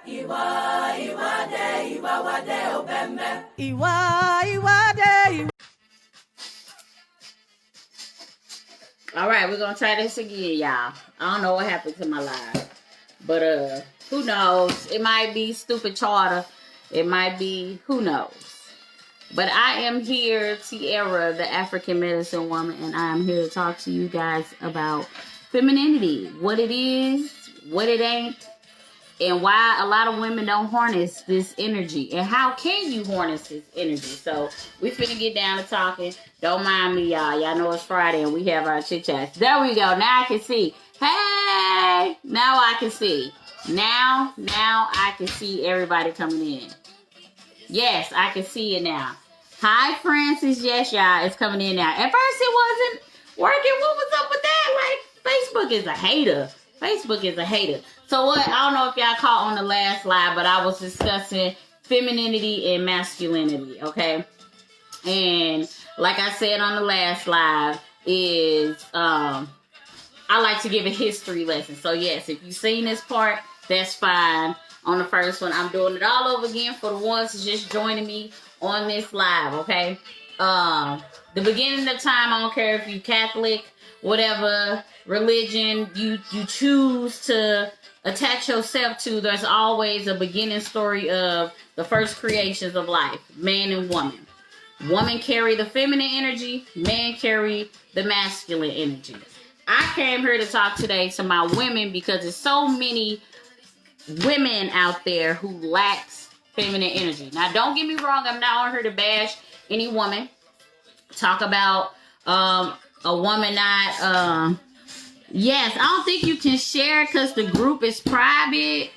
Iwa, iwade, iwa wade obembe. Iwa, iwade. All right, we're gonna try this again, y'all. I don't know what happened to my live, but who knows? It might be stupid charter. It might be, who knows? But I am here, Tiara, the African medicine woman, and I am here to talk to you guys about femininity, what it is, what it ain't, and why a lot of women don't harness this energy, and how can you harness this energy. So we finna get down to talking. Don't mind me, y'all. Y'all know it's Friday and we have our chit chats. There we go. Now I can see. Hey, now I can see. Now I can see everybody coming in. Yes, I can see it now. Hi, Francis. Yes, y'all, it's coming in now. At first it wasn't working. What was up with that? Like, Facebook is a hater. Facebook is a hater. So what? I don't know if y'all caught on the last live, but I was discussing femininity and masculinity, okay? And like I said on the last live, is I like to give a history lesson. So yes, if you've seen this part, that's fine. On the first one, I'm doing it all over again for the ones who's just joining me on this live, okay? The beginning of time, I don't care if you Catholic, whatever religion you choose to attach yourself to, there's always a beginning story of the first creations of life, man and woman. Woman carry the feminine energy, man carry the masculine energy. I came here to talk today to my women because there's so many women out there who lacks feminine energy. Now, don't get me wrong, I'm not on here to bash any woman. Talk about a woman not yes, I don't think you can share because the group is private.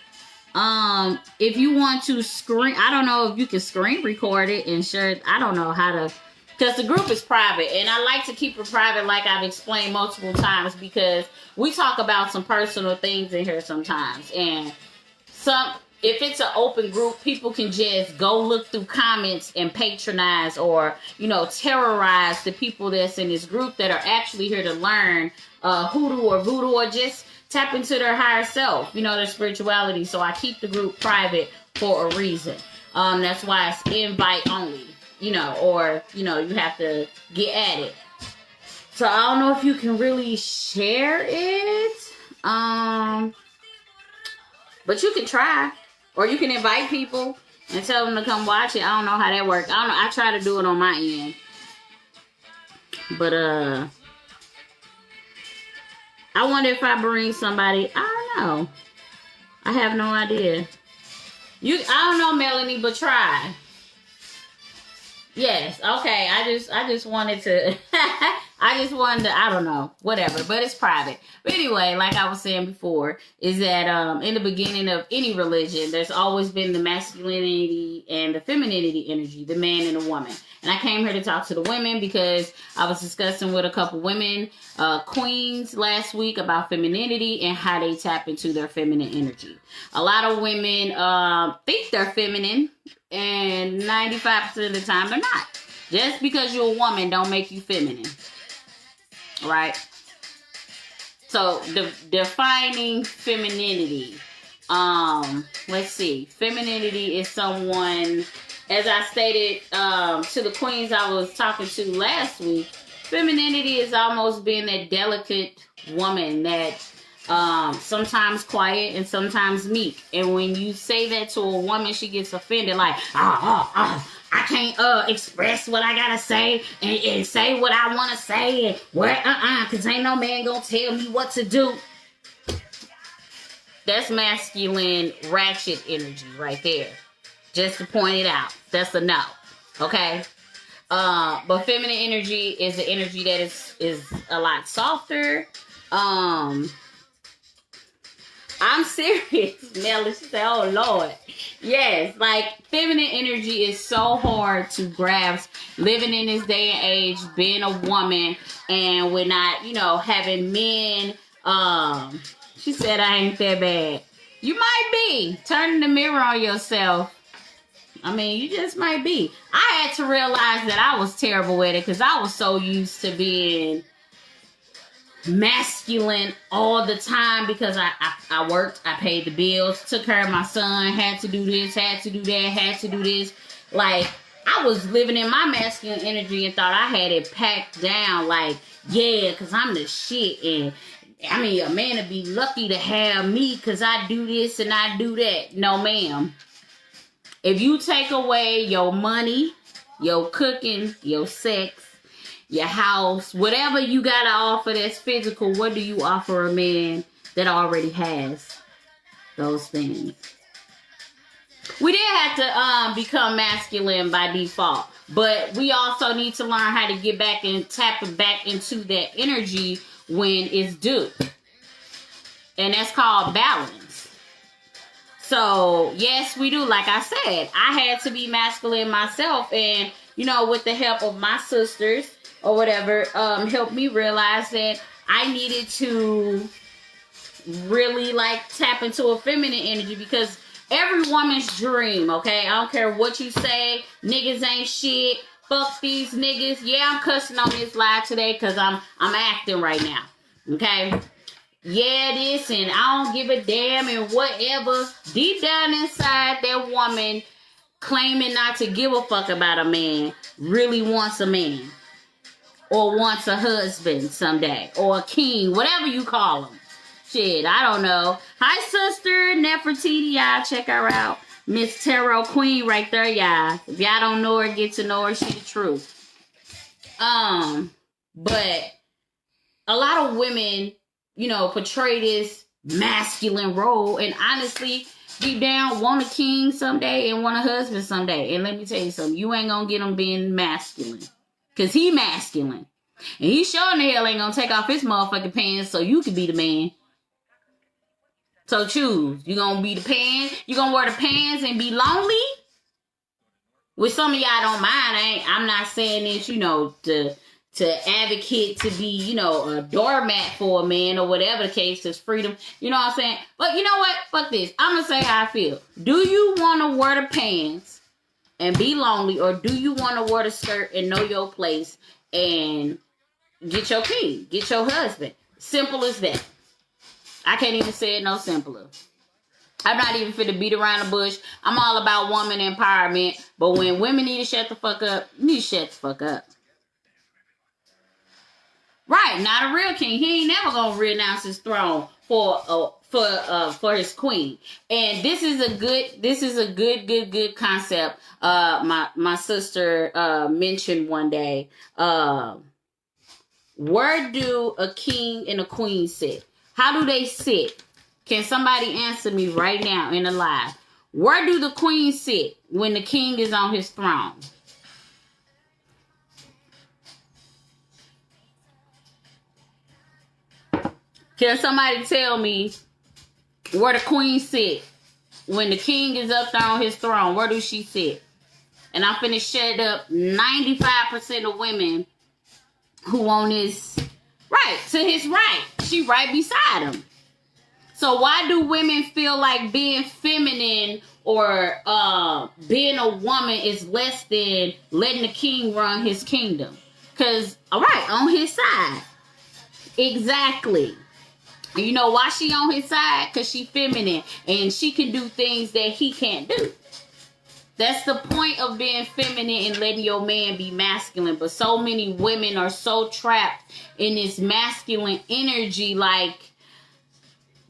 If you want to screen, I don't know if you can screen record it and share it. I don't know how to, because the group is private, and I like to keep it private, like I've explained multiple times, because we talk about some personal things in here sometimes, and if it's an open group, people can just go look through comments and patronize or, terrorize the people that's in this group that are actually here to learn hoodoo or voodoo, or just tap into their higher self, their spirituality. So I keep the group private for a reason. That's why it's invite only, or, you have to get at it. So I don't know if you can really share it. But you can try. Or you can invite people and tell them to come watch it. I don't know how that works. I don't know. I try to do it on my end. But, I wonder if I bring somebody. I don't know. I have no idea. I don't know, Melanie, but try. Yes. Okay. I just wanted to, I don't know, whatever, but it's private. But anyway, like I was saying before, is that, in the beginning of any religion, there's always been the masculinity and the femininity energy, the man and the woman. And I came here to talk to the women because I was discussing with a couple women, queens last week about femininity and how they tap into their feminine energy. A lot of women, think they're feminine, and 95% of the time they're not. Just because you're a woman don't make you feminine. Right? So defining femininity. Let's see. Femininity is someone, as I stated to the queens I was talking to last week, femininity is almost being that delicate woman that sometimes quiet and sometimes meek. And when you say that to a woman, she gets offended, like, I can't express what I gotta say and say what I wanna say, and cause ain't no man gonna tell me what to do. That's masculine ratchet energy right there. Just to point it out. That's a no. Okay? But feminine energy is an energy that is a lot softer. I'm serious, Melly. She said, oh, Lord. Yes, like, feminine energy is so hard to grasp. Living in this day and age, being a woman, and we're not, having men. She said, I ain't that bad. You might be. Turning the mirror on yourself. I mean, you just might be. I had to realize that I was terrible at it because I was so used to being masculine all the time because I worked, I paid the bills, took care of my son, had to do this, had to do that, had to do this. Like, I was living in my masculine energy and thought I had it packed down. Like, yeah, because I'm the shit. And I mean, a man would be lucky to have me because I do this and I do that. No, ma'am. If you take away your money, your cooking, your sex, your house, whatever you got to offer that's physical, what do you offer a man that already has those things? We did have to become masculine by default, but we also need to learn how to get back and tap it back into that energy when it's due. And that's called balance. So, yes, we do. Like I said, I had to be masculine myself, and, you know, with the help of my sisters or whatever, helped me realize that I needed to really, like, tap into a feminine energy, because every woman's dream, okay? I don't care what you say. Niggas ain't shit. Fuck these niggas. Yeah, I'm cussing on this live today because I'm acting right now. Okay? Yeah, this and I don't give a damn and whatever. Deep down inside, that woman claiming not to give a fuck about a man really wants a man. Or wants a husband someday. Or a king. Whatever you call him. Shit, I don't know. Hi, sister Nefertiti, y'all. Check her out. Miss Tarot Queen right there, y'all. If y'all don't know her, get to know her. She the truth. But a lot of women, you know, portray this masculine role. And honestly, deep down, want a king someday and want a husband someday. And let me tell you something. You ain't gonna get him being masculine. Because he masculine. And he sure in the hell ain't gonna take off his motherfucking pants so you can be the man. So choose. You gonna be the pants? You gonna wear the pants and be lonely? Which some of y'all don't mind. I'm not saying this, you know, to advocate to be, you know, a doormat for a man or whatever the case is. Freedom. You know what I'm saying? But you know what? Fuck this. I'm gonna say how I feel. Do you want to wear the pants and be lonely, or do you want to wear the skirt and know your place and get your king, get your husband? Simple as that. I can't even say it no simpler. I'm not even fit to beat around the bush. I'm all about woman empowerment. But when women need to shut the fuck up, you need to shut the fuck up. Right, not a real king. He ain't never gonna renounce his throne for his queen. And this is a good concept. My sister mentioned one day. Where do a king and a queen sit? How do they sit? Can somebody answer me right now in the live? Where do the queen sit when the king is on his throne? Can somebody tell me where the queen sit when the king is up there on his throne? Where does she sit? And I'm finna shut up 95% of women who on his right, to his right. She right beside him. So why do women feel like being feminine or being a woman is less than letting the king run his kingdom? Because, all right, on his side. Exactly. And you know why she on his side? Because she feminine and she can do things that he can't do. That's the point of being feminine and letting your man be masculine. But so many women are so trapped in this masculine energy. Like,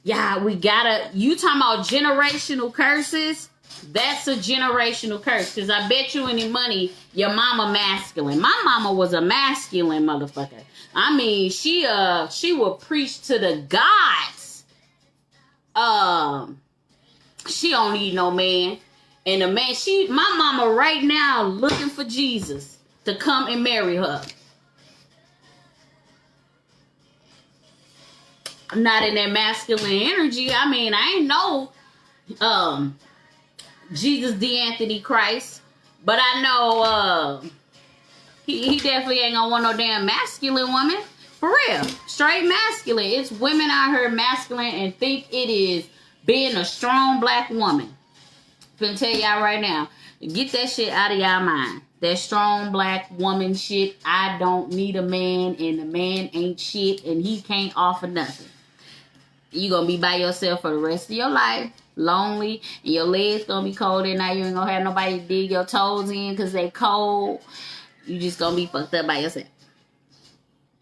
yeah, we gotta, you talking about generational curses? That's a generational curse. Because I bet you any money, your mama masculine. My mama was a masculine motherfucker. I mean, she would preach to the gods. She don't need no man. And the man, my mama right now looking for Jesus to come and marry her. I'm not in that masculine energy. I mean, I ain't know Jesus the Anthony Christ, but I know he definitely ain't gonna want no damn masculine woman. For real. Straight masculine. It's women out here masculine and think it is being a strong black woman. I'm gonna tell y'all right now, get that shit out of y'all mind. That strong black woman shit. I don't need a man, and the man ain't shit, and he can't offer nothing. You gonna be by yourself for the rest of your life, lonely, and your legs gonna be cold at night. You ain't gonna have nobody to dig your toes in because they cold. You just gonna be fucked up by yourself.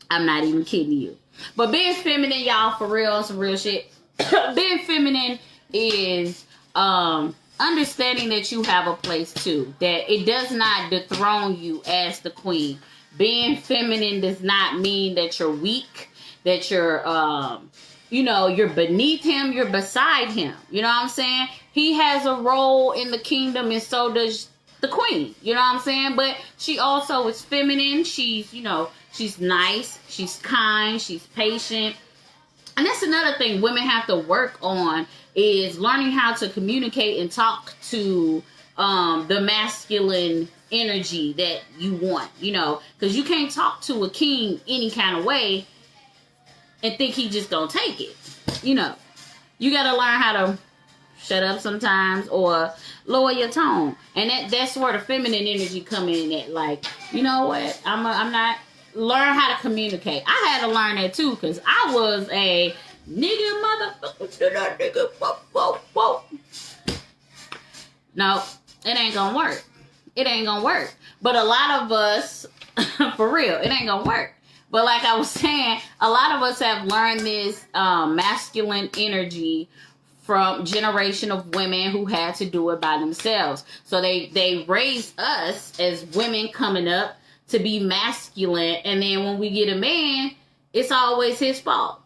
I'm not even kidding you. But being feminine, y'all, for real, some real shit. Being feminine is understanding that you have a place too. That it does not dethrone you as the queen. Being feminine does not mean that you're weak, that you're you're beneath him, you're beside him. You know what I'm saying? He has a role in the kingdom, and so does the queen. You know what I'm saying? But she also is feminine. She's, she's nice, she's kind, she's patient. And that's another thing women have to work on, is learning how to communicate and talk to the masculine energy that you want, because you can't talk to a king any kind of way and think he just gonna take it. You gotta learn how to shut up sometimes or lower your tone. And that's where the feminine energy come in at. Like, you know what? I'm not learn how to communicate. I had to learn that too, because I was a nigga motherfucker. Whoa. No, it ain't gonna work. It ain't gonna work. But a lot of us, for real, it ain't gonna work. But like I was saying, a lot of us have learned this masculine energy from generation of women who had to do it by themselves. So they raised us as women coming up to be masculine, and then when we get a man, it's always his fault.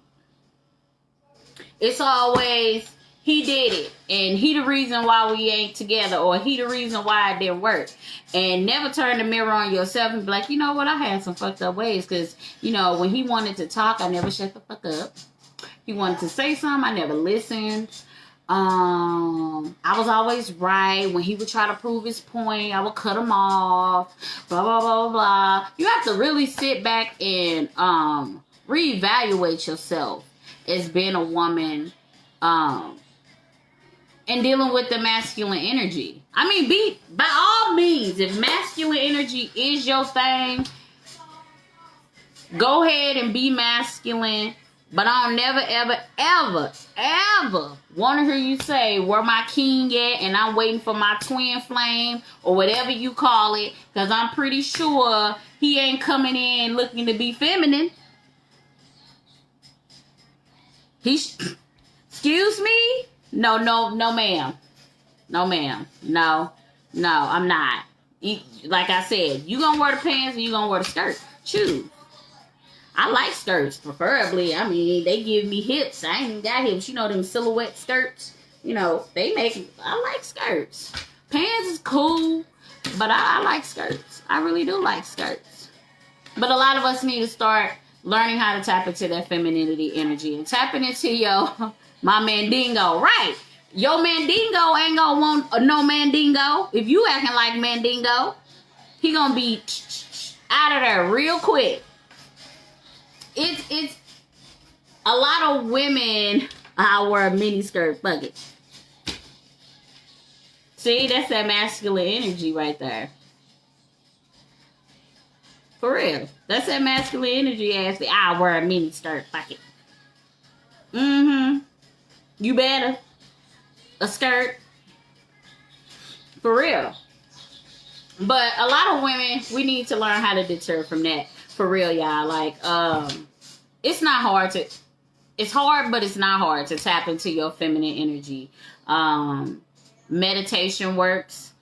It's always he did it, and he the reason why we ain't together, or he the reason why it didn't work. And never turn the mirror on yourself and be like, you know what, I had some fucked up ways, because when he wanted to talk, I never shut the fuck up. He wanted to say something, I never listened. I was always right. When he would try to prove his point, I would cut him off. Blah blah blah blah. You have to really sit back and reevaluate yourself as being a woman, and dealing with the masculine energy. I mean, by all means, if masculine energy is your thing, go ahead and be masculine. But I don't never, ever, ever, ever want to hear you say, where my king at? And I'm waiting for my twin flame, or whatever you call it. Because I'm pretty sure he ain't coming in looking to be feminine. Excuse me? No, ma'am. No, ma'am. No, I'm not. Like I said, you gonna wear the pants and you gonna wear the skirt. Choose. I like skirts, preferably. I mean, they give me hips. I ain't even got hips. Them silhouette skirts. I like skirts. Pants is cool, but I like skirts. I really do like skirts. But a lot of us need to start learning how to tap into that femininity energy and tapping into my mandingo. Right. Your mandingo ain't gonna want no mandingo. If you acting like mandingo, he gonna be out of there real quick. It's a lot of women. I wear a mini skirt. Fuck it. See, that's that masculine energy right there. For real. That's that masculine energy ass. I wear a mini skirt. Fuck it. You better. A skirt. For real. But a lot of women, we need to learn how to deter from that. For real, y'all. Like, it's not hard to... It's hard, but it's not hard to tap into your feminine energy. Meditation works.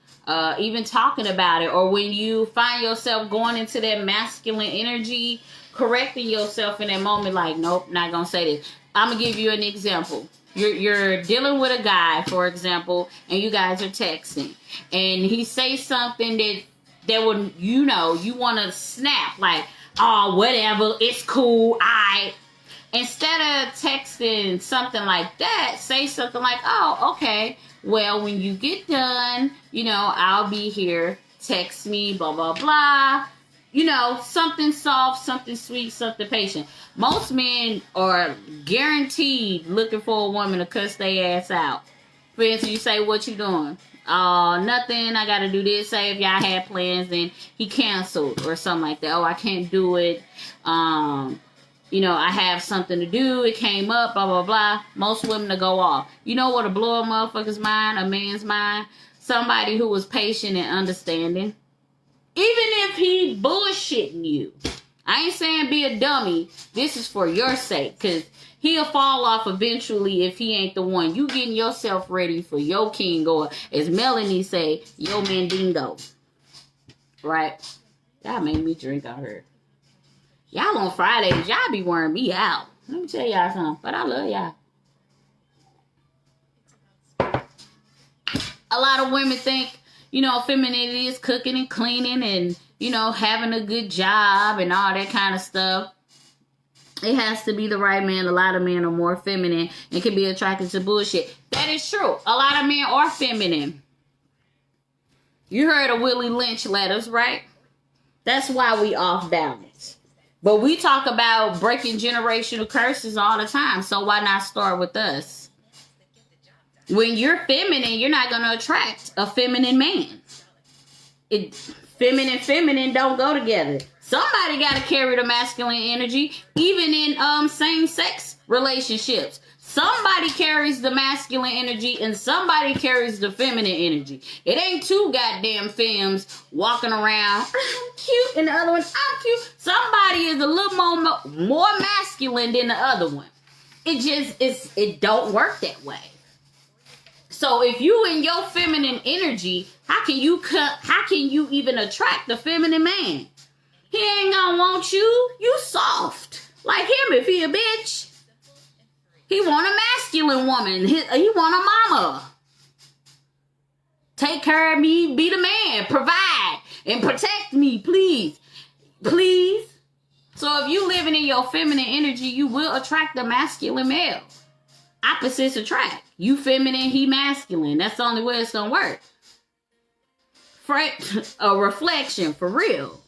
Even talking about it. Or when you find yourself going into that masculine energy, correcting yourself in that moment. Like, nope, not gonna say this. I'm gonna give you an example. You're dealing with a guy, for example, and you guys are texting. And he says something that would, you want to snap. Like, oh, whatever, it's cool, Instead of texting something like that, say something like, oh, okay, well, when you get done, I'll be here, text me, blah, blah, blah. Something soft, something sweet, something patient. Most men are guaranteed looking for a woman to cuss their ass out. For instance, you say, what you doing? Oh, nothing. I got to do this. Say if y'all had plans and he canceled or something like that. Oh, I can't do it. You know, I have something to do. It came up, blah, blah, blah. Most women to go off. You know what to blow a motherfucker's mind, a man's mind? Somebody who was patient and understanding. Even if he bullshitting you. I ain't saying be a dummy. This is for your sake. Because he'll fall off eventually if he ain't the one. You getting yourself ready for your king, or as Melanie say, yo mandingo. Right? Y'all made me drink on her. Y'all on Fridays, y'all be wearing me out. Let me tell y'all something. But I love y'all. A lot of women think, you know, femininity is cooking and cleaning and, you know, having a good job and all that kind of stuff. It has to be the right man. A lot of men are more feminine and can be attracted to bullshit. That is true. A lot of men are feminine. You heard of Willie Lynch letters, right? That's why we off balance. But we talk about breaking generational curses all the time. So why not start with us? When you're feminine, you're not going to attract a feminine man. Feminine don't go together. Somebody got to carry the masculine energy, even in same-sex relationships. Somebody carries the masculine energy and somebody carries the feminine energy. It ain't two goddamn femmes walking around, I'm cute, and the other one, I'm cute. Somebody is a little more masculine than the other one. It don't work that way. So if you in your feminine energy, how can you even attract the feminine man? He ain't gonna want you. You soft. Like him if he a bitch. He want a masculine woman. He want a mama. Take care of me. Be the man. Provide. And protect me, please. Please. So if you living in your feminine energy, you will attract the masculine male. Opposites attract. You feminine, he masculine. That's the only way it's gonna work. A reflection, for real.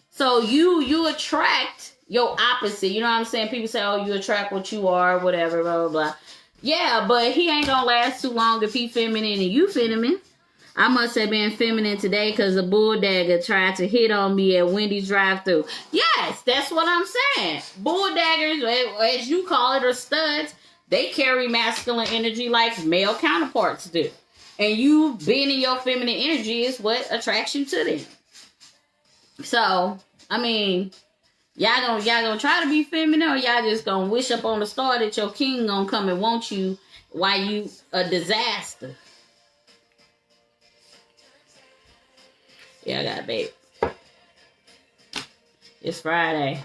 So you attract your opposite. You know what I'm saying? People say, oh, you attract what you are, whatever, blah, blah, blah. Yeah, but he ain't gonna last too long if he feminine and you feminine. I must have been feminine today because a bulldagger tried to hit on me at Wendy's drive-thru. Yes, that's what I'm saying. Bulldaggers, as you call it, or studs, they carry masculine energy like male counterparts do. And you being in your feminine energy is what attracts you to them. So, I mean, y'all gonna try to be feminine, or y'all just gonna wish up on the star that your king gonna come and want you while you a disaster. Yeah, I got a baby. It's Friday.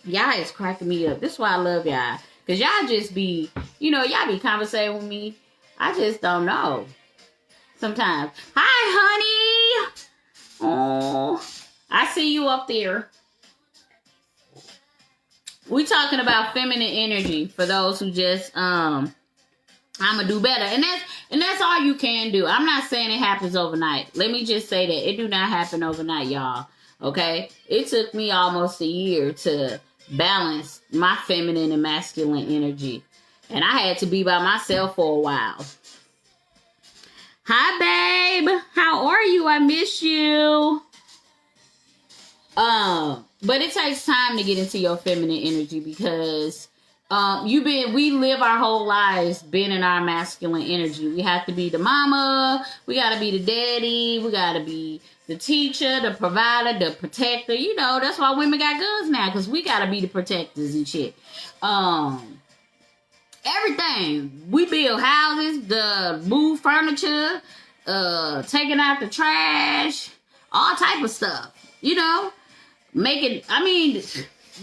Y'all is cracking me up. This is why I love y'all. Because y'all just be, y'all be conversating with me. I just don't know. Sometimes. Hi, honey. Oh, I see you up there. We talking about feminine energy for those who just, I'ma do better. And that's all you can do. I'm not saying it happens overnight. Let me just say that. It do not happen overnight, y'all. Okay? It took me almost a year to balance my feminine and masculine energy. And I had to be by myself for a while. Hi, babe. How are you? I miss you. But it takes time to get into your feminine energy because we live our whole lives being in our masculine energy. We have to be the mama, we gotta be the daddy, we gotta be the teacher, the provider, the protector. That's why women got guns now, because we gotta be the protectors and shit. Everything. We build houses, move furniture, taking out the trash, all type of stuff.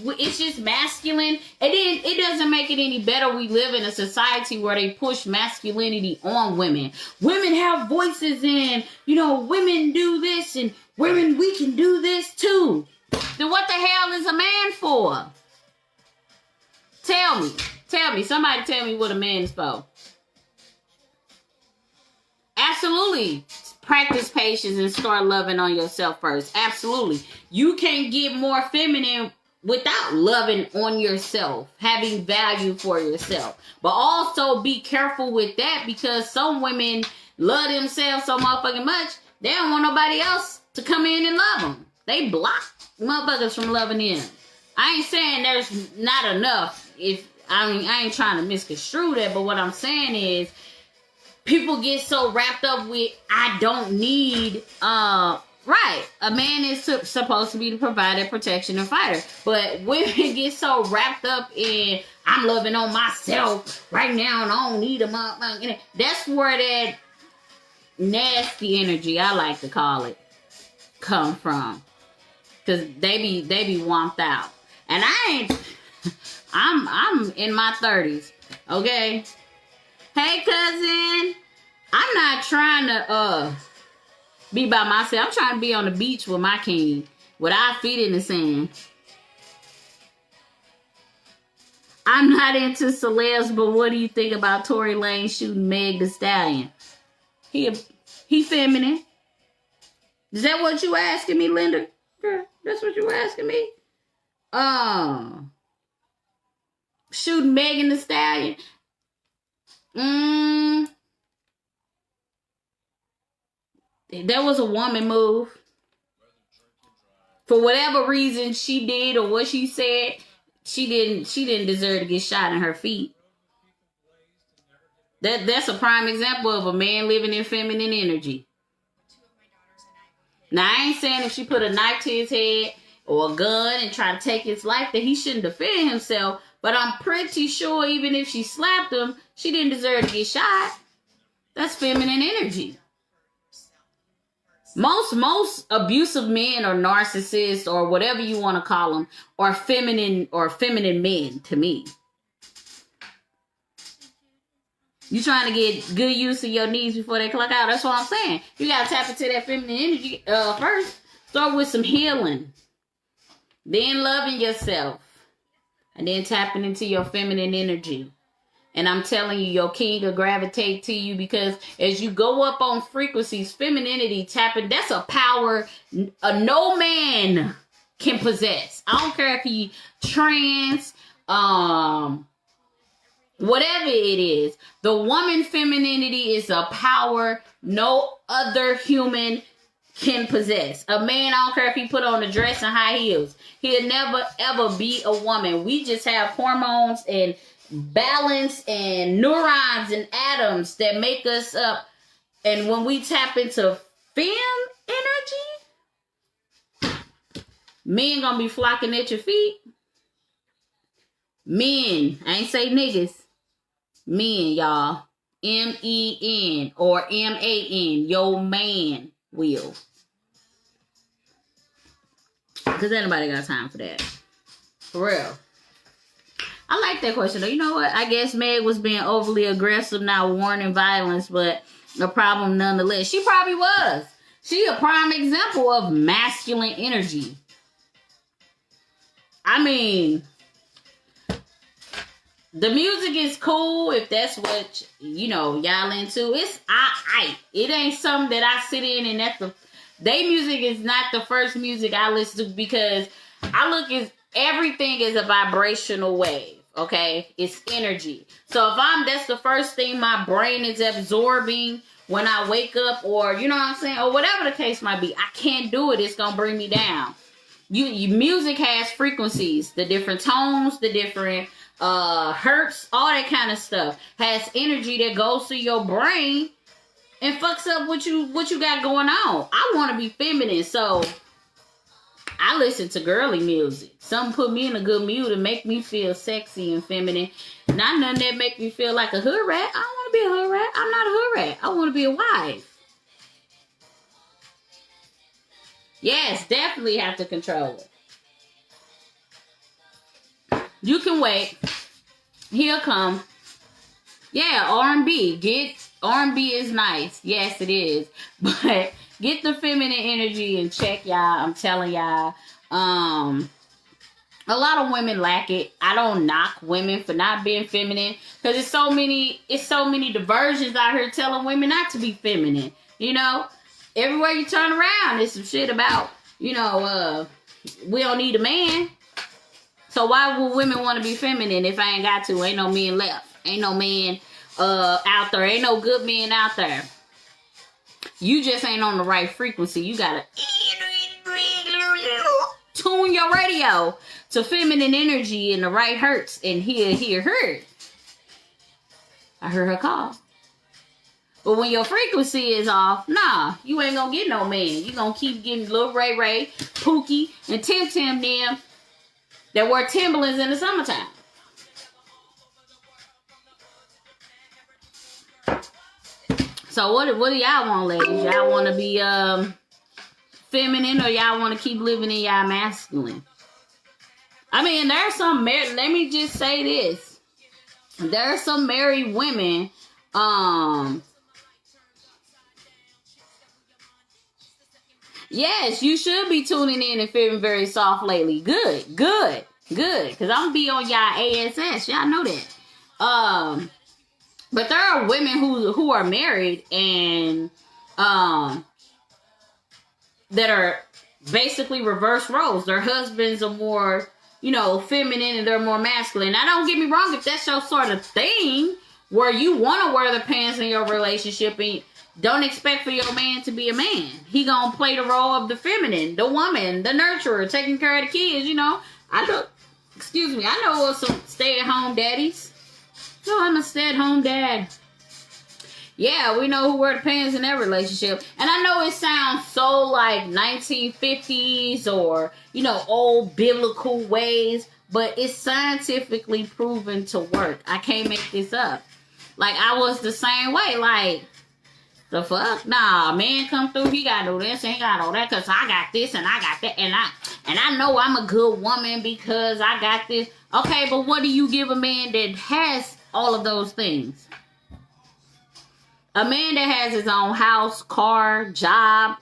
It's just masculine. And then it doesn't make it any better. We live in a society where they push masculinity on women. Women have voices and, women do this and women, we can do this too. Then what the hell is a man for? Tell me. Somebody tell me what a man is for. Absolutely. Practice patience and start loving on yourself first. Absolutely. You can't get more feminine without loving on yourself, having value for yourself. But also be careful with that, because some women love themselves so motherfucking much, they don't want nobody else to come in and love them. They block motherfuckers from loving them. I ain't saying there's not enough. I ain't trying to misconstrue that, but what I'm saying is people get so wrapped up with, I don't need, right. A man is supposed to be the provider, protection, and fighter. But women get so wrapped up in, I'm loving on myself right now and I don't need a motherfucker. That's where that nasty energy, I like to call it, come from. Because they be womped out. And I'm in my 30s. Okay? Hey, cousin. I'm not trying to be by myself. I'm trying to be on the beach with my king, with our feet in the sand. I'm not into celebs, but what do you think about Tory Lanez shooting Meg Thee Stallion? He feminine. Is that what you asking me, Linda? Girl, that's what you asking me? Shooting Megan Thee Stallion. That was a woman move. For whatever reason she did or what she said, she didn't deserve to get shot in her feet. That's a prime example of a man living in feminine energy. Now, I ain't saying if she put a knife to his head or a gun and try to take his life that he shouldn't defend himself, but I'm pretty sure even if she slapped him, she didn't deserve to get shot. That's feminine energy. Most abusive men or narcissists or whatever you want to call them are feminine men to me. You trying to get good use of your needs before they clock out. That's what I'm saying. You got to tap into that feminine energy first. Start with some healing. Then loving yourself. And then tapping into your feminine energy. And I'm telling you, your king will gravitate to you, because as you go up on frequencies, femininity tapping, that's a power no man can possess. I don't care if he trans, whatever it is. The woman femininity is a power no other human can possess. A man, I don't care if he put on a dress and high heels. He'll never ever be a woman. We just have hormones and balance and neurons and atoms that make us up. And when we tap into fem energy, men gonna be flocking at your feet. Men, I ain't say niggas. Men, y'all. MEN or MAN. Your man will. Because anybody got time for that. For real. I like that question though. You know what? I guess Meg was being overly aggressive, not warning violence, but a problem nonetheless. She probably was. She a prime example of masculine energy. I mean, the music is cool if that's what, y'all into. It's I. It ain't something that I sit in and they music is not the first music I listen to, because I look at everything as a vibrational wave. Okay, it's energy. So that's the first thing my brain is absorbing when I wake up, or you know what I'm saying, or whatever the case might be. I can't do it. It's gonna bring me down. Music has frequencies, the different tones, the different hertz, all that kind of stuff has energy that goes through your brain and fucks up what you got going on. I want to be feminine, so I listen to girly music. Something put me in a good mood and make me feel sexy and feminine. Not nothing that make me feel like a hood rat. I don't want to be a hood rat. I'm not a hood rat. I want to be a wife. Yes, definitely have to control it. You can wait. He'll come. Yeah, R&B. R&B is nice. Yes, it is. But get the feminine energy in check, y'all. I'm telling y'all. A lot of women lack it. I don't knock women for not being feminine, because it's so many diversions out here telling women not to be feminine. Everywhere you turn around, there's some shit about, we don't need a man. So why would women want to be feminine if I ain't got to? Ain't no men left. Ain't no man out there. Ain't no good men out there. You just ain't on the right frequency. You gotta tune your radio to feminine energy and the right hertz and hear her. I heard her call. But when your frequency is off, nah, you ain't gonna get no man. You gonna keep getting little Ray, Pookie, and Tim them that wear Timberlands in the summertime. So what do y'all want, ladies? Y'all want to be feminine, or y'all want to keep living in y'all masculine? I mean, there's some married. Let me just say this: there are some married women. Yes, you should be tuning in and feeling very soft lately. Good. Because I'm gonna be on y'all ASS. Y'all know that. But there are women who are married and that are basically reverse roles. Their husbands are more, feminine, and they're more masculine. Now, don't get me wrong, if that's your sort of thing where you want to wear the pants in your relationship, and don't expect for your man to be a man. He gonna play the role of the feminine, the woman, the nurturer, taking care of the kids. I know some stay-at-home daddies. No, I'm a stay-at-home dad. Yeah, we know who wear the pants in their relationship. And I know it sounds so like 1950s or, old biblical ways, but it's scientifically proven to work. I can't make this up. Like, I was the same way. Like, the fuck? Nah, man come through, he gotta do this and he gotta do that because I got this and I got that. And I know I'm a good woman because I got this. Okay, but what do you give a man that has all of those things? A man that has his own house, car, job,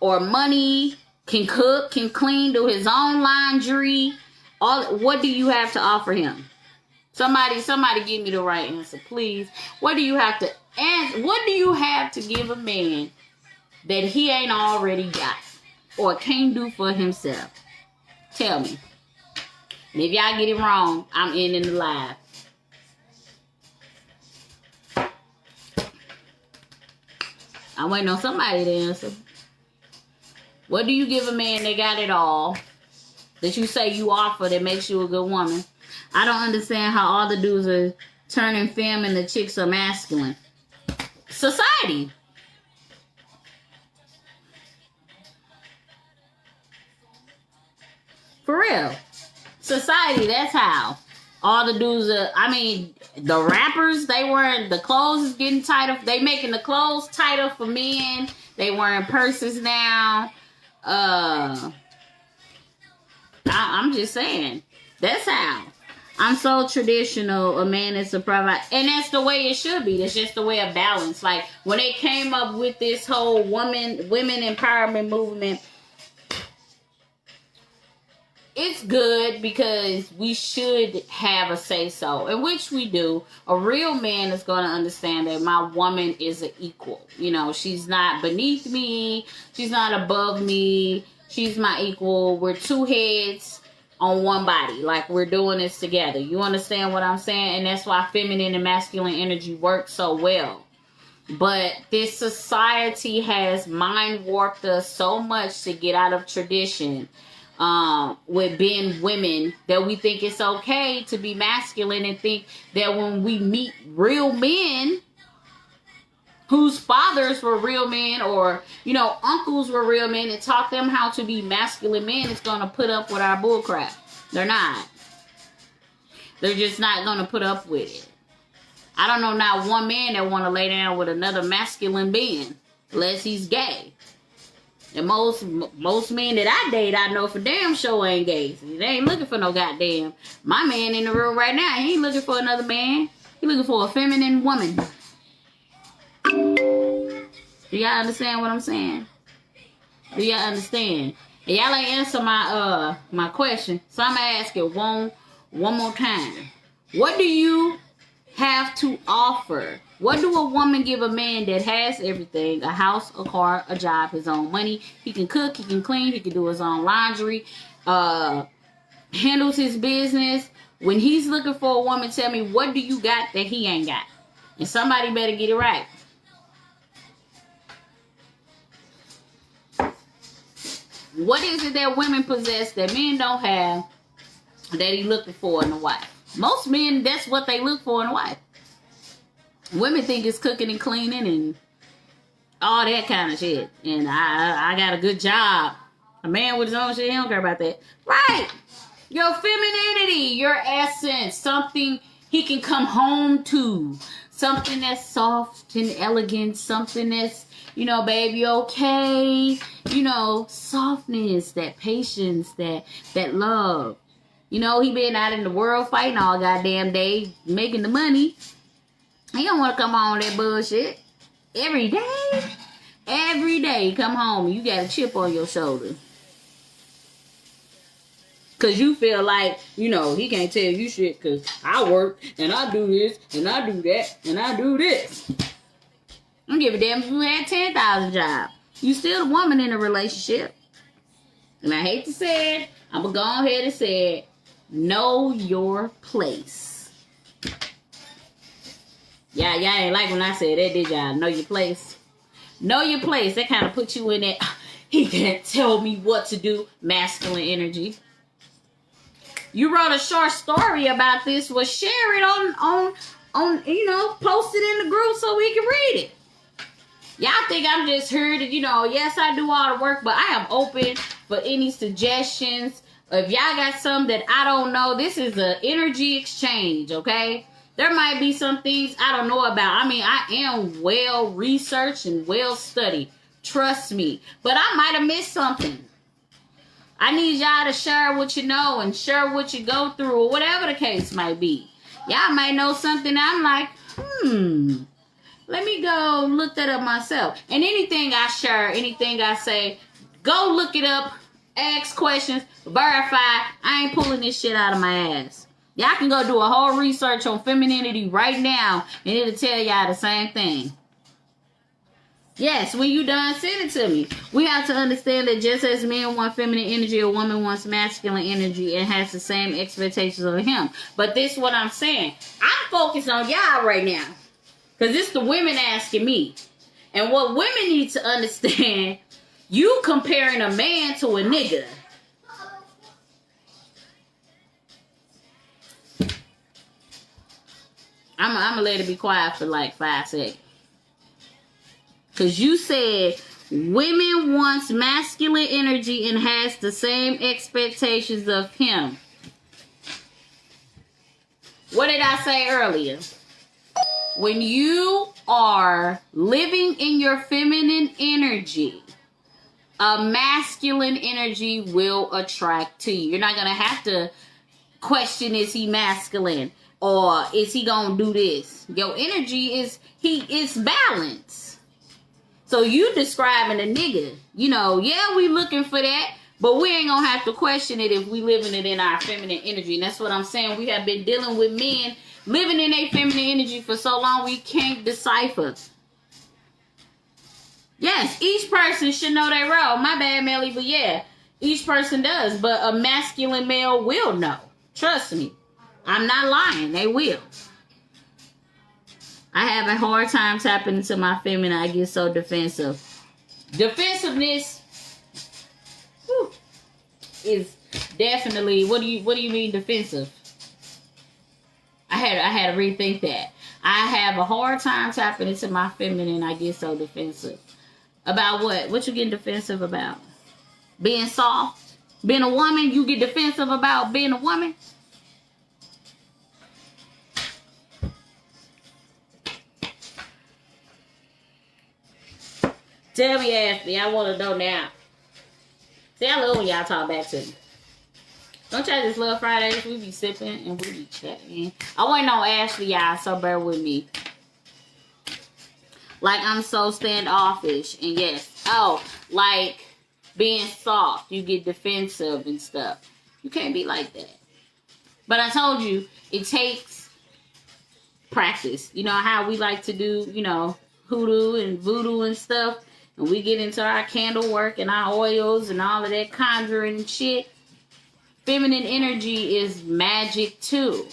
or money, can cook, can clean, do his own laundry. What do you have to offer him? Somebody give me the right answer, please. What do you have to give a man that he ain't already got or can't do for himself? Tell me. And if y'all get it wrong, I'm ending the live. I'm waiting on somebody to answer. What do you give a man that got it all, that you say you offer, that makes you a good woman? I don't understand how all the dudes are turning femme and the chicks are masculine. Society. For real. Society, that's how. All the dudes are, the rappers, the clothes is getting tighter. They making the clothes tighter for men. They wearing purses now. I'm just saying. That's how. I'm so traditional. A man is a provider. And that's the way it should be. That's just the way of balance. Like, when they came up with this whole women empowerment movement, it's good because we should have a say-so, in which we do. A real man is going to understand that my woman is an equal. She's not beneath me. She's not above me. She's my equal. We're two heads on one body. Like, we're doing this together. You understand what I'm saying? And that's why feminine and masculine energy work so well. But this society has mind warped us so much to get out of tradition. With being women, that we think it's okay to be masculine and think that when we meet real men whose fathers were real men or, uncles were real men and taught them how to be masculine men, it's going to put up with our bullcrap. They're not. They're just not going to put up with it. I don't know not one man that want to lay down with another masculine being unless he's gay. And most men that I date, I know for damn sure ain't gay. They ain't looking for no goddamn. My man in the room right now, he ain't looking for another man. He looking for a feminine woman. Do y'all understand what I'm saying? Do y'all understand? And y'all ain't answer my question, so I'm gonna ask it one more time. What do you have to offer? What do a woman give a man that has everything? A house, a car, a job, his own money. He can cook, he can clean, he can do his own laundry. handles his business. When he's looking for a woman, tell me, what do you got that he ain't got? And somebody better get it right. What is it that women possess that men don't have that he looking for in a wife? Most men, that's what they look for in a wife. Women think it's cooking and cleaning and all that kind of shit. And I got a good job. A man with his own shit, he don't care about that. Right. Your femininity, your essence, something he can come home to. Something that's soft and elegant. Something that's, you know, baby, okay. You know, softness, that patience, that love. You know, he been out in the world fighting all goddamn day, making the money. He don't want to come home that bullshit. Every day, come home and you got a chip on your shoulder. Because you feel like, you know, he can't tell you shit because I work and I do this and I do that and I do this. I don't give a damn if you had 10,000 jobs. You still the woman in a relationship. And I hate to say it, I'm going to go ahead and say it. Know your place. Yeah, y'all ain't like when I said that, did y'all? Know your place. Know your place. That kind of put you in that, he can't tell me what to do, masculine energy. You wrote a short story about this. Well, share it on you know, post it in the group so we can read it. Y'all think I'm just here to, you know, yes, I do all the work, but I am open for any suggestions. If y'all got some that I don't know, this is an energy exchange, okay? There might be some things I don't know about. I mean, I am well researched and well studied. Trust me. But I might have missed something. I need y'all to share what you know and share what you go through or whatever the case might be. Y'all might know something I'm like, let me go look that up myself. And anything I share, anything I say, go look it up, ask questions, verify. I ain't pulling this shit out of my ass. Y'all can go do a whole research on femininity right now and it'll tell y'all the same thing. Yes, when you done, send it to me. We have to understand that just as men want feminine energy, a woman wants masculine energy and has the same expectations of him. But this is what I'm saying. I'm focused on y'all right now. Because it's the women asking me. And what women need to understand, you comparing a man to a nigga. I'm going to let it be quiet for like 5 seconds. Because you said women wants masculine energy and has the same expectations of him. What did I say earlier? When you are living in your feminine energy, a masculine energy will attract to you. You're not going to have to question, is he masculine? Or is he going to do this? Your energy is balanced. So you describing a nigga, you know, yeah, we looking for that, but we ain't gonna have to question it if we living it in our feminine energy. And that's what I'm saying. We have been dealing with men living in their feminine energy for so long we can't decipher. Yes, each person should know their role. My bad, Melly, but yeah, each person does. But a masculine male will know. Trust me. I'm not lying. They will. I have a hard time tapping into my feminine. I get so defensive. Defensiveness is definitely, what do you mean defensive? I had to rethink that. I have a hard time tapping into my feminine. I get so defensive. About what? What you getting defensive about? Being soft? Being a woman? You get defensive about being a woman? Tell me, Ashley. I want to know now. See, I love when y'all talk back to me. Don't y'all just love Fridays? We be sipping and we be chatting. I want to know Ashley, y'all, so bear with me. Like, I'm so standoffish. And yes. Oh, like being soft. You get defensive and stuff. You can't be like that. But I told you, it takes practice. You know how we like to do, you know, hoodoo and voodoo and stuff. And we get into our candle work and our oils and all of that conjuring shit. feminine energy is magic too.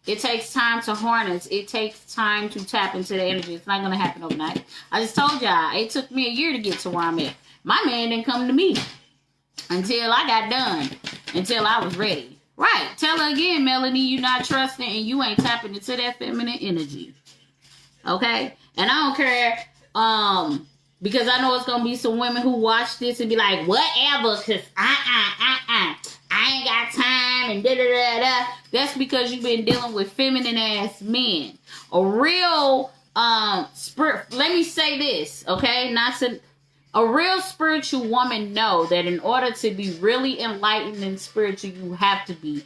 It takes time to harness. It takes time to tap into the energy. It's not going to happen overnight. I just told y'all, it took me a year to get to where I'm at. My man didn't come to me until I got done, until I was ready. Right. Tell her again, Melanie, you're not trusting and you ain't tapping into that feminine energy. Okay? And I don't care, because I know it's going to be some women who watch this and be like, whatever, because I ain't got time and da-da-da-da. That's because you've been dealing with feminine ass men. A real, let me say this, okay? A real spiritual woman know that in order to be really enlightened and spiritual, you have to be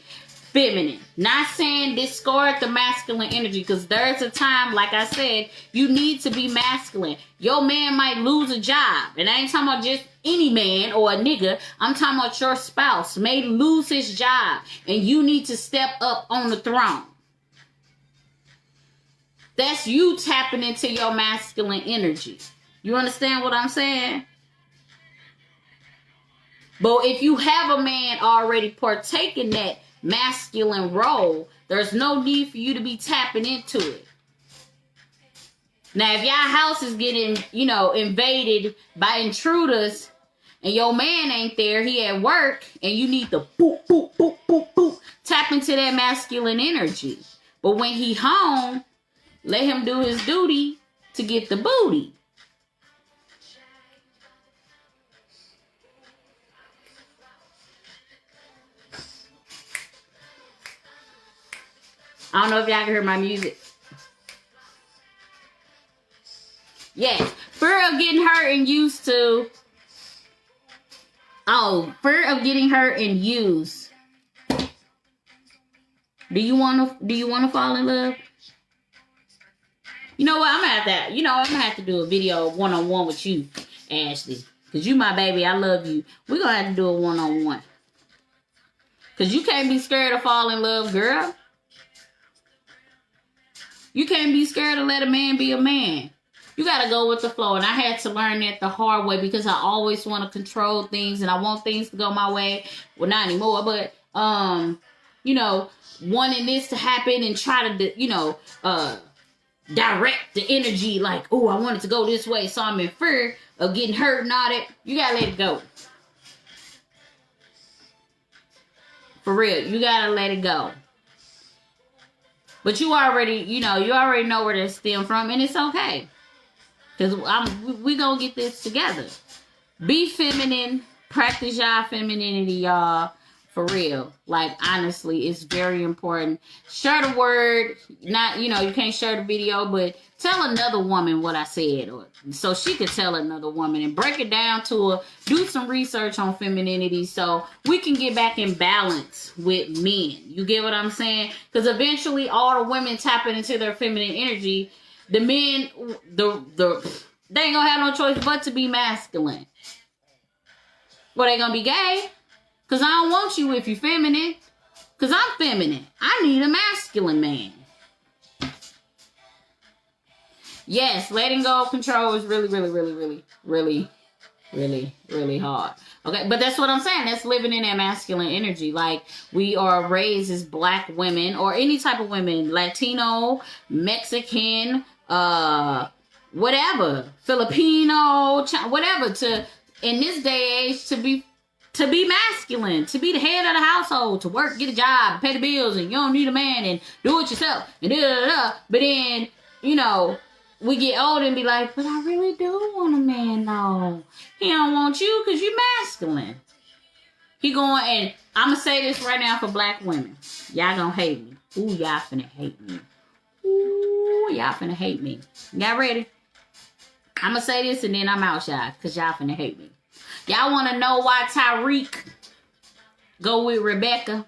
feminine. Not saying discard the masculine energy, because there's a time, like I said, you need to be masculine. Your man might lose a job. And I ain't talking about just any man or a nigga. I'm talking about your spouse may lose his job and you need to step up on the throne. That's you tapping into your masculine energy. You understand what I'm saying? But if you have a man already partaking that masculine role, there's no need for you to be tapping into it. Now, if y'all house is getting, invaded by intruders and your man ain't there, he at work, and you need to boop, boop, boop, boop, boop, tap into that masculine energy. But when he home, let him do his duty to get the booty. I don't know if y'all can hear my music. Yes. Fear of getting hurt and used to. Oh, fear of getting hurt and used. Do you want to fall in love? You know what? I'm gonna have to do a video one-on-one with you, Ashley. Because you my baby. I love you. We're gonna have to do a one-on-one. Because you can't be scared to fall in love, girl. You can't be scared to let a man be a man. You got to go with the flow. And I had to learn that the hard way, because I always want to control things and I want things to go my way. Well, not anymore, but, wanting this to happen and try to, direct the energy like, oh, I want it to go this way. So I'm in fear of getting hurt and all that. You got to let it go. For real. You got to let it go. But you already know where that stem from, and it's okay. Because we gonna get this together. Be feminine. Practice y'all femininity, y'all. For real. Like, honestly, it's very important. Share the word. Not, you can't share the video, but tell another woman what I said. So she could tell another woman and break it down to her. Do some research on femininity so we can get back in balance with men. You get what I'm saying? Because eventually all the women tapping into their feminine energy, the men, they ain't gonna have no choice but to be masculine. Well, they gonna be gay. Because I don't want you if you're feminine. Because I'm feminine. I need a masculine man. Yes, letting go of control is really, really, really, really, really, really, really hard. Okay, but that's what I'm saying. That's living in that masculine energy. Like, we are raised as black women or any type of women. Latino, Mexican, whatever. Filipino, whatever. In this day and age, to be masculine, to be the head of the household, to work, get a job, pay the bills, and you don't need a man, and do it yourself, and da-da-da-da. But then, we get old and be like, but I really do want a man, though. He don't want you because you're masculine. He going, and I'm going to say this right now for black women. Y'all going to hate me. Ooh, y'all finna hate me. Ooh, y'all finna hate me. Y'all ready? I'm going to say this and then I'm out, y'all, because y'all finna hate me. Y'all want to know why Tyreek go with Rebecca?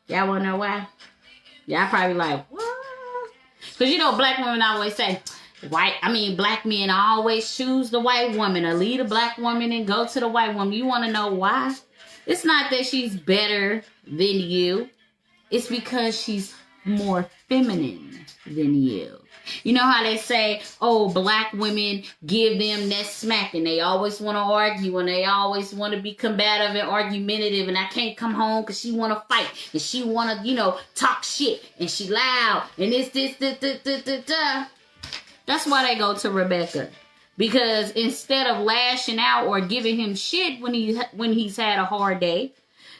Y'all want to know why? Y'all probably like, what? Because black women always say, black men always choose the white woman or leave the black woman and go to the white woman. You want to know why? It's not that she's better than you. It's because she's more feminine than you. You know how they say, oh, black women give them that smack and they always want to argue and they always want to be combative and argumentative, and I can't come home because she want to fight and she want to, talk shit and she loud and this. That's why they go to Rebecca. Because instead of lashing out or giving him shit when he's had a hard day,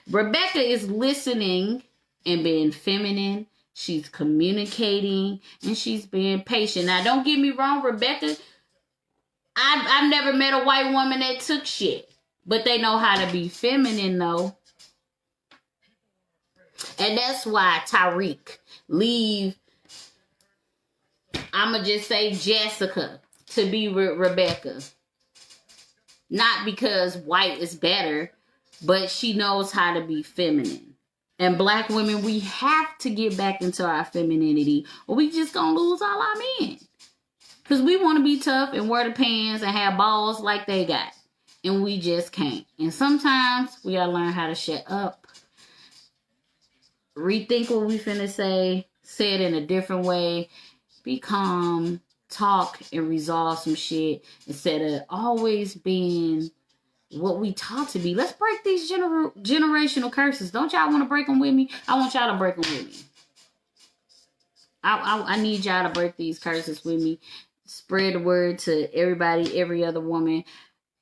Rebecca is listening and being feminine. She's communicating and she's being patient. Now, don't get me wrong, Rebecca, I've never met a white woman that took shit. But they know how to be feminine, though. And that's why Tyreek leave, I'ma just say Jessica to be with Rebecca. Not because white is better, but she knows how to be feminine. And black women, we have to get back into our femininity or we just gonna lose all our men. Because we want to be tough and wear the pants and have balls like they got. And we just can't. And sometimes we gotta learn how to shut up. Rethink what we finna say it in a different way. Be calm. Talk and resolve some shit instead of always being what we taught to be. Let's break these generational curses. Don't y'all want to break them with me? I want y'all to break them with me. I need y'all to break these curses with me. Spread the word to everybody, every other woman.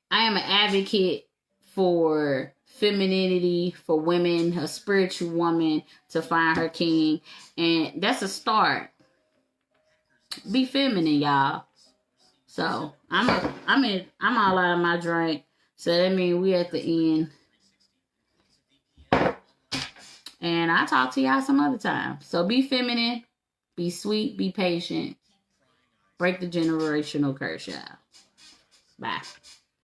I am an advocate for femininity, for women, a spiritual woman to find her king. And that's a start. Be feminine, y'all. So I'm all out of my drink. So that means we at the end. And I'll talk to y'all some other time. So be feminine, be sweet, be patient. Break the generational curse, y'all. Bye.